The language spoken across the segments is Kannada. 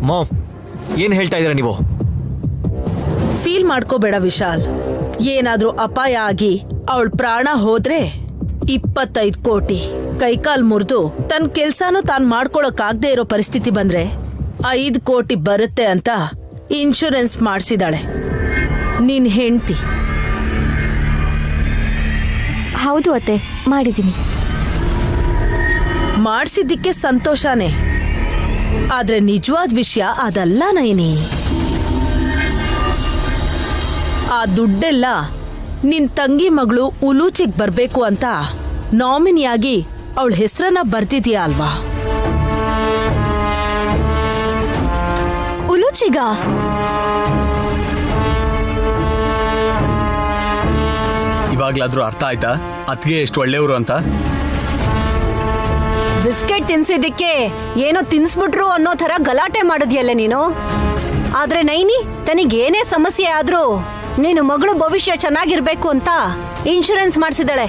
ಮಾಮ್, ಏನ್ ಹೇಳ್ತಾ ಇದೀರ ನೀವು? ಫೀಲ್ ಮಾಡ್ಕೋಬೇಡ ವಿಶಾಲ್. ಏನಾದ್ರೂ ಅಪಾಯ ಆಗಿ ಅವಳ ಪ್ರಾಣ ಹೋದ್ರೆ 25 ಕೋಟಿ. ಕೈಕಾಲ್ ಮುರಿದು ತನ್ನ ಕೆಲ್ಸಾನು ತಾನ್ ಮಾಡ್ಕೊಳಕ್ಕಾಗ್ದೇ ಇರೋ ಪರಿಸ್ಥಿತಿ ಬಂದ್ರೆ 5 ಕೋಟಿ ಬರುತ್ತೆ ಅಂತ ಇನ್ಶೂರೆನ್ಸ್ ಮಾಡಿಸಿದಾಳೆ ನಿನ್ ಹೆಂಡ್ತಿ. ಹೌದು ಅತ್ತೆ, ಮಾಡಿದ್ದೀನಿ. ಮಾಡಿಸಿದ್ದಕ್ಕೆ ಸಂತೋಷನೇ, ಆದ್ರೆ ನಿಜವಾದ ವಿಷಯ ಅದಲ್ಲ ನೈನಿ. ಆ ದುಡ್ಡೆಲ್ಲ ನಿನ್ ತಂಗಿ ಮಗಳು ಉಲೂಚಿಗ್ ಬರ್ಬೇಕು ಅಂತ ನಾಮಿನಿಯಾಗಿ ಅವಳ ಹೆಸರನ್ನ ಬರ್ತಿದ್ಯಾ ಅಲ್ವಾ? ಉಲೂಚಿಗ? ಇವಾಗ್ಲಾದ್ರೂ ಅರ್ಥ ಆಯ್ತಾ ಅತ್ಗೆ ಎಷ್ಟು ಒಳ್ಳೆಯವರು ಅಂತ? ಬಿಸ್ಕೆಟ್ ತಿನ್ಸಿದ್ದಕ್ಕೆ ಏನೋ ತಿನ್ಸ್ಬಿಟ್ರು ಅನ್ನೋ ತರ ಗಲಾಟೆ ಮಾಡಿದ್ಯಲ್ಲ ನೀನು. ಆದ್ರೆ ನೈನಿ, ತನಗೇನೇ ಸಮಸ್ಯೆ ಆದ್ರೂ ನೀನು ಮಗಳು ಭವಿಷ್ಯ ಚೆನ್ನಾಗಿರ್ಬೇಕು ಅಂತ ಇನ್ಶೂರೆನ್ಸ್ ಮಾಡಿಸಿದಾಳೆ.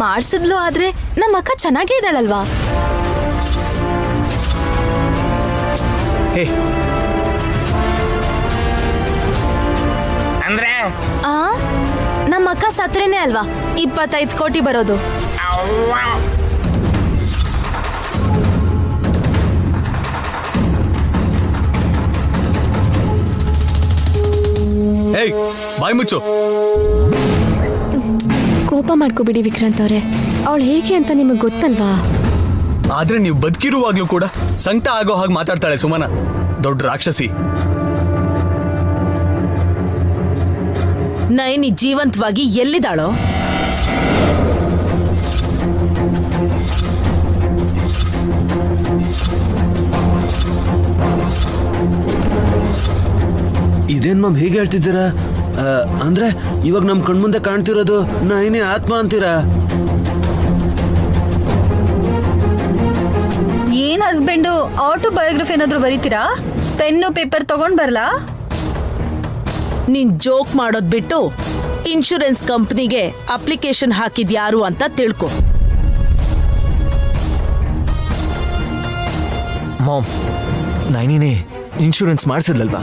ಮಾಡ್ಸಿದ್ಲು, ಆದ್ರೆ ನಮ್ಮ ಅಕ್ಕ ಚೆನ್ನಾಗೇ ಇದ್ದಾಳಲ್ವಾ? ಹೇ, ಅಂದ್ರೆ ಆ ನಮ್ಮ ಅಕ್ಕ ಸತ್ರೇನೆ ಅಲ್ವಾ 25 ಕೋಟಿ ಬರೋದು. ಏಯ್, ಬಾಯ್ ಮುಚ್ಚು. ಕೋಪ ಮಾಡ್ಕೋಬಿಡಿ ವಿಕ್ರಾಂತ್ ಅವ್ರೆ, ಅವಳು ಹೇಗೆ ಅಂತ ನಿಮಗೆ ಗೊತ್ತಲ್ವಾ? ಆದ್ರೆ ನೀವು ಬದುಕಿರುವಾಗ್ಲೂ ಕೂಡ ಸಂಕಟ ಆಗೋ ಹಾಗೆ ಮಾತಾಡ್ತಾಳೆ ಸುಮನ. ದೊಡ್ಡ ರಾಕ್ಷಸಿ. ನೈನಿ ಜೀವಂತವಾಗಿ ಎಲ್ಲಿದ್ದಾಳೋ? ಇದೇನ್ ಮ್ಯಾಮ್ ಹೀಗೆ ಹೇಳ್ತಿದ್ದೀರಾ? ಅಂದ್ರೆ ಇವಾಗ ನಮ್ ಕಣ್ಮುಂದೆ ಕಾಣ್ತಿರೋದು ನೈನಿ ಆತ್ಮ ಅಂತೀರಾ? ಏನ್ ಹಸ್ಬೆಂಡು ಆಟೋಬಯೋಗ್ರಫಿ ಏನಾದ್ರು ಬರೀತೀರಾ? ಪೆನ್ನು ಪೇಪರ್ ತಗೊಂಡ್ ಬರ್ಲಾ? ನೀನ್ ಜೋಕ್ ಮಾಡೋದ್ ಬಿಟ್ಟು ಇನ್ಶೂರೆನ್ಸ್ ಕಂಪ್ನಿಗೆ ಅಪ್ಲಿಕೇಶನ್ ಹಾಕಿದ್ಯಾರು ಅಂತ ತಿಳ್ಕೊ. ಮಾಮ್, ನೈನಿನೇ ಇನ್ಶೂರೆನ್ಸ್ ಮಾಡಿಸಿದ್ಲಲ್ವಾ?